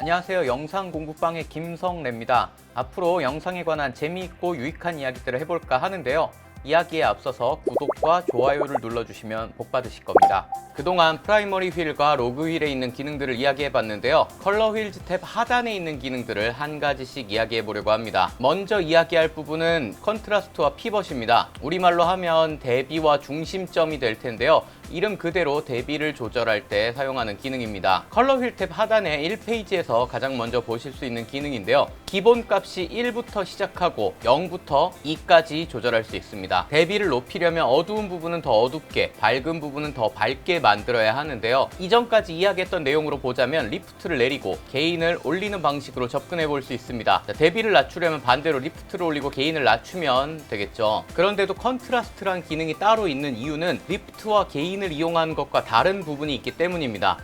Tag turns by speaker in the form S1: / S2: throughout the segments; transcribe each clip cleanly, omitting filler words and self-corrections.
S1: 안녕하세요. 영상 공부방의 김성래입니다. 앞으로 영상에 관한 재미있고 유익한 이야기들을 해볼까 하는데요. 이야기에 앞서서 구독과 좋아요를 눌러주시면 복 받으실 겁니다. 그동안 프라이머리 휠과 로그 휠에 있는 기능들을 이야기해 봤는데요. 컬러 휠즈 탭 하단에 있는 기능들을 한 가지씩 이야기해 보려고 합니다. 먼저 이야기할 부분은 컨트라스트와 피벗입니다. 우리말로 하면 대비와 중심점이 될 텐데요. 이름 그대로 대비를 조절할 때 사용하는 기능입니다. 컬러 휠 탭 하단의 1페이지에서 가장 먼저 보실 수 있는 기능인데요. 기본 값이 1부터 시작하고 0부터 2까지 조절할 수 있습니다. 대비를 높이려면 어두운 부분은 더 어둡게, 밝은 부분은 더 밝게 만들어야 하는데요. 이전까지 이야기했던 내용으로 보자면 리프트를 내리고 게인을 올리는 방식으로 접근해 볼 수 있습니다. 자, 대비를 낮추려면 반대로 리프트를 올리고 게인을 낮추면 되겠죠. 그런데도 컨트라스트란 기능이 따로 있는 이유는 리프트와 게인을 이용하는 것과 다른 부분이 있기 때문입니다.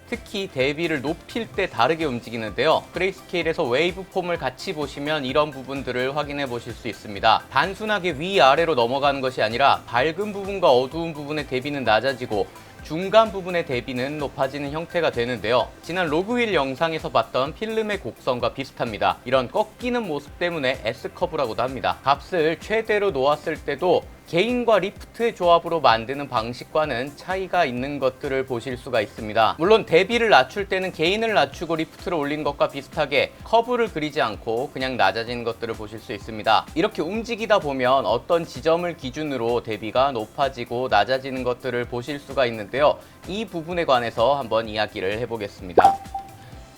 S1: 특히 대비를 높일 때 다르게 움직이는데요. 그레이스케일에서 웨이브 폼을 같이 보시면 이런 부분들을 확인해 보실 수 있습니다. 단순하게 위아래로 넘어가는 것이 아니라 밝은 부분과 어두운 부분의 대비는 낮아지고 중간 부분의 대비는 높아지는 형태가 되는데요. 지난 로그휠 영상에서 봤던 필름의 곡선과 비슷합니다. 이런 꺾이는 모습 때문에 S커브라고도 합니다. 값을 최대로 놓았을 때도 게인과 리프트의 조합으로 만드는 방식과는 차이가 있는 것들을 보실 수가 있습니다. 물론 대비를 낮출 때는 게인을 낮추고 리프트를 올린 것과 비슷하게 커브를 그리지 않고 그냥 낮아지는 것들을 보실 수 있습니다. 이렇게 움직이다 보면 어떤 지점을 기준으로 대비가 높아지고 낮아지는 것들을 보실 수가 있는데요. 이 부분에 관해서 한번 이야기를 해보겠습니다.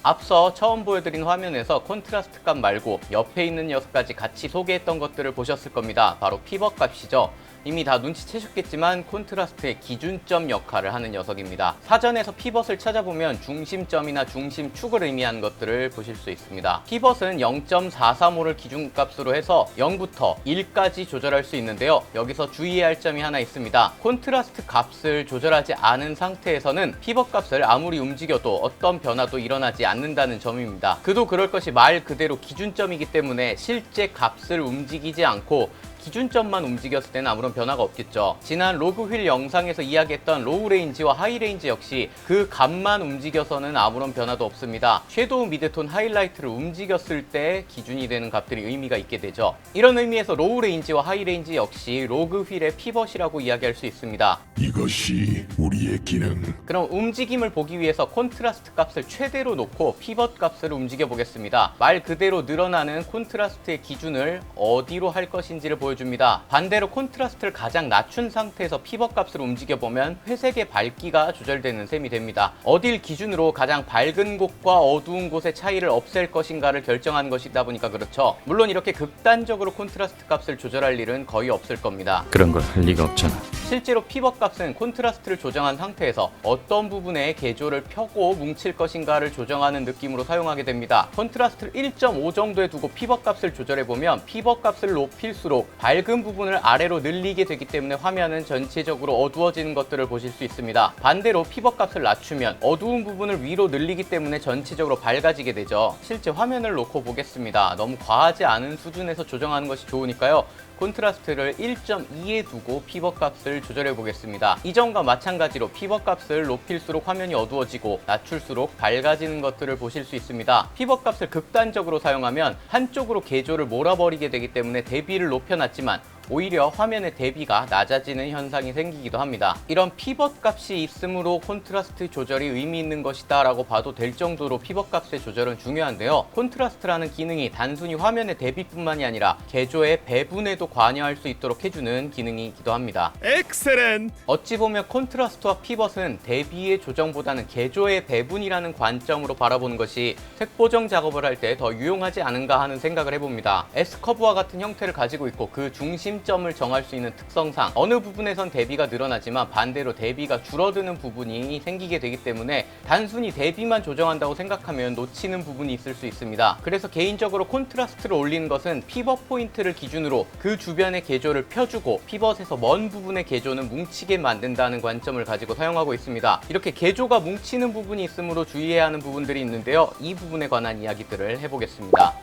S1: 앞서 처음 보여드린 화면에서 콘트라스트 값 말고 옆에 있는 녀석까지 같이 소개했던 것들을 보셨을 겁니다. 바로 피벗 값이죠. 이미 다 눈치채셨겠지만 콘트라스트의 기준점 역할을 하는 녀석입니다. 사전에서 피벗을 찾아보면 중심점이나 중심축을 의미하는 것들을 보실 수 있습니다. 피벗은 0.435를 기준값으로 해서 0부터 1까지 조절할 수 있는데요. 여기서 주의해야 할 점이 하나 있습니다. 콘트라스트 값을 조절하지 않은 상태에서는 피벗 값을 아무리 움직여도 어떤 변화도 일어나지 않는다는 점입니다. 그도 그럴 것이 말 그대로 기준점이기 때문에 실제 값을 움직이지 않고 기준점만 움직였을 때는 아무런 변화가 없겠죠. 지난 로그 휠 영상에서 이야기했던 로우 레인지와 하이 레인지 역시 그 값만 움직여서는 아무런 변화도 없습니다. 섀도우, 미드톤, 하이라이트를 움직였을 때 기준이 되는 값들이 의미가 있게 되죠. 이런 의미에서 로우 레인지와 하이 레인지 역시 로그 휠의 피벗이라고 이야기할 수 있습니다.
S2: 이것이 우리의 기능.
S1: 그럼 움직임을 보기 위해서 콘트라스트 값을 최대로 놓고 피벗 값을 움직여 보겠습니다. 말 그대로 늘어나는 콘트라스트의 기준을 어디로 할 것인지를 보여줍니다. 반대로 콘트라스트를 가장 낮춘 상태에서 피벗 값을 움직여보면 회색의 밝기가 조절되는 셈이 됩니다. 어딜 기준으로 가장 밝은 곳과 어두운 곳의 차이를 없앨 것인가를 결정하는 것이다 보니까 그렇죠. 물론 이렇게 극단적으로 콘트라스트 값을 조절할 일은 거의 없을 겁니다.
S3: 그런 걸 할 리가 없잖아.
S1: 실제로 피벗 값은 콘트라스트를 조정한 상태에서 어떤 부분에 개조를 펴고 뭉칠 것인가를 조정하는 느낌으로 사용하게 됩니다. 콘트라스트를 1.5 정도에 두고 피벗 값을 조절해보면 피벗 값을 높일수록 밝은 부분을 아래로 늘리게 되기 때문에 화면은 전체적으로 어두워지는 것들을 보실 수 있습니다. 반대로 피벗 값을 낮추면 어두운 부분을 위로 늘리기 때문에 전체적으로 밝아지게 되죠. 실제 화면을 놓고 보겠습니다. 너무 과하지 않은 수준에서 조정하는 것이 좋으니까요. 콘트라스트를 1.2에 두고 피벗 값을 조절해 보겠습니다. 이전과 마찬가지로 피벗 값을 높일수록 화면이 어두워지고 낮출수록 밝아지는 것들을 보실 수 있습니다. 피벗 값을 극단적으로 사용하면 한쪽으로 개조를 몰아버리게 되기 때문에 대비를 높여놨지만 오히려 화면의 대비가 낮아지는 현상이 생기기도 합니다. 이런 피벗 값이 있으므로 콘트라스트 조절이 의미 있는 것이다 라고 봐도 될 정도로 피벗 값의 조절은 중요한데요. 콘트라스트라는 기능이 단순히 화면의 대비뿐만이 아니라 개조의 배분에도 관여할 수 있도록 해주는 기능이기도 합니다.
S2: 엑셀렌트.
S1: 어찌 보면 콘트라스트와 피벗은 대비의 조정보다는 개조의 배분이라는 관점으로 바라보는 것이 색 보정 작업을 할 때 더 유용하지 않은가 하는 생각을 해봅니다. S커브와 같은 형태를 가지고 있고 그 중심점을 정할 수 있는 특성상 어느 부분에선 대비가 늘어나지만 반대로 대비가 줄어드는 부분이 생기게 되기 때문에 단순히 대비만 조정한다고 생각하면 놓치는 부분이 있을 수 있습니다. 그래서 개인적으로 콘트라스트를 올리는 것은 피벗 포인트를 기준으로 그 주변의 개조를 펴주고 피벗에서 먼 부분의 개조는 뭉치게 만든다는 관점을 가지고 사용하고 있습니다. 이렇게 개조가 뭉치는 부분이 있으므로 주의해야 하는 부분들이 있는데요. 이 부분에 관한 이야기들을 해보겠습니다.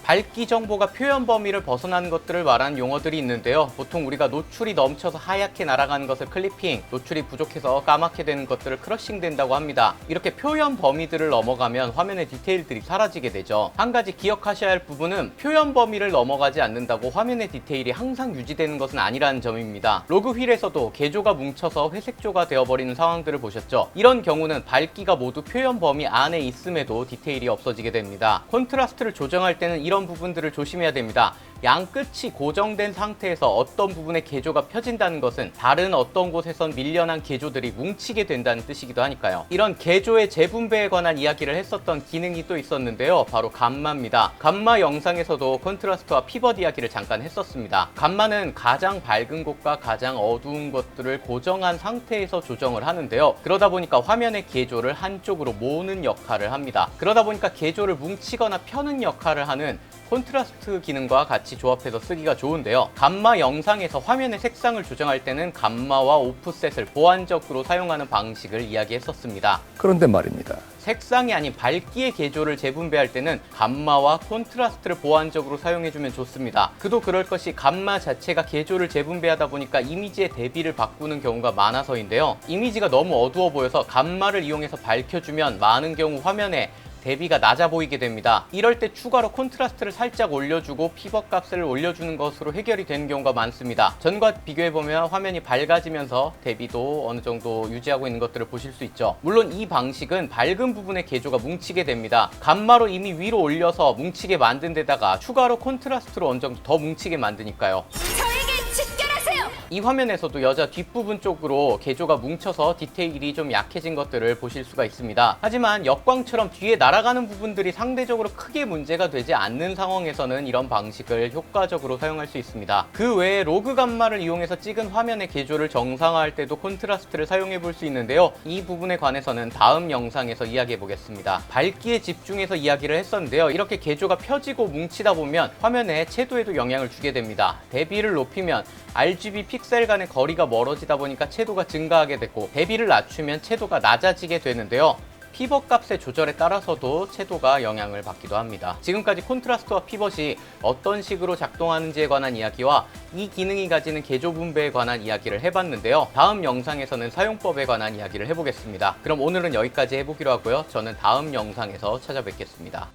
S1: 밝기 정보가 표현 범위를 벗어나는 것들을 말하는 용어들이 있는데요. 보통 우리가 노출이 넘쳐서 하얗게 날아가는 것을 클리핑, 노출이 부족해서 까맣게 되는 것들을 크러싱 된다고 합니다. 이렇게 표현 범위들을 넘어가면 화면의 디테일들이 사라지게 되죠. 한 가지 기억하셔야 할 부분은 표현 범위를 넘어가지 않는다고 화면의 디테일이 항상 유지되는 것은 아니라는 점입니다. 로그 휠에서도 개조가 뭉쳐서 회색조가 되어버리는 상황들을 보셨죠? 이런 경우는 밝기가 모두 표현 범위 안에 있음에도 디테일이 없어지게 됩니다. 콘트라스트를 조정할 때는 이런 부분들을 조심해야 됩니다. 양 끝이 고정된 상태에서 어떤 부분에 개조가 펴진다는 것은 다른 어떤 곳에선 밀려난 개조들이 뭉치게 된다는 뜻이기도 하니까요. 이런 개조의 재분배에 관한 이야기를 했었던 기능이 또 있었는데요. 바로 감마입니다. 감마 영상에서도 콘트라스트와 피벗 이야기를 잠깐 했었습니다. 감마는 가장 밝은 곳과 가장 어두운 것들을 고정한 상태에서 조정을 하는데요. 그러다 보니까 화면의 개조를 한쪽으로 모으는 역할을 합니다. 그러다 보니까 개조를 뭉치거나 펴는 역할을 하는 콘트라스트 기능과 같이 조합해서 쓰기가 좋은데요. 감마 영상에서 화면의 색상을 조정할 때는 감마와 오프셋을 보완적으로 사용하는 방식을 이야기했었습니다.
S3: 그런데 말입니다.
S1: 색상이 아닌 밝기의 개조를 재분배할 때는 감마와 콘트라스트를 보완적으로 사용해주면 좋습니다. 그도 그럴 것이 감마 자체가 개조를 재분배하다 보니까 이미지의 대비를 바꾸는 경우가 많아서인데요. 이미지가 너무 어두워 보여서 감마를 이용해서 밝혀주면 많은 경우 화면에 대비가 낮아 보이게 됩니다. 이럴 때 추가로 콘트라스트를 살짝 올려주고 피벗 값을 올려주는 것으로 해결이 되는 경우가 많습니다. 전과 비교해보면 화면이 밝아지면서 대비도 어느 정도 유지하고 있는 것들을 보실 수 있죠. 물론 이 방식은 밝은 부분의 개조가 뭉치게 됩니다. 감마로 이미 위로 올려서 뭉치게 만든 데다가 추가로 콘트라스트로 어느 정도 더 뭉치게 만드니까요. 이 화면에서도 여자 뒷부분 쪽으로 개조가 뭉쳐서 디테일이 좀 약해진 것들을 보실 수가 있습니다. 하지만 역광처럼 뒤에 날아가는 부분들이 상대적으로 크게 문제가 되지 않는 상황에서는 이런 방식을 효과적으로 사용할 수 있습니다. 그 외에 로그 감마를 이용해서 찍은 화면의 개조를 정상화할 때도 콘트라스트를 사용해 볼 수 있는데요. 이 부분에 관해서는 다음 영상에서 이야기해 보겠습니다. 밝기에 집중해서 이야기를 했었는데요. 이렇게 개조가 펴지고 뭉치다 보면 화면의 채도에도 영향을 주게 됩니다. 대비를 높이면 RGB 픽셀 간의 거리가 멀어지다 보니까 채도가 증가하게 되고 대비를 낮추면 채도가 낮아지게 되는데요. 피벗 값의 조절에 따라서도 채도가 영향을 받기도 합니다. 지금까지 콘트라스트와 피벗이 어떤 식으로 작동하는지에 관한 이야기와 이 기능이 가지는 개조 분배에 관한 이야기를 해봤는데요. 다음 영상에서는 사용법에 관한 이야기를 해보겠습니다. 그럼 오늘은 여기까지 해보기로 하고요. 저는 다음 영상에서 찾아뵙겠습니다.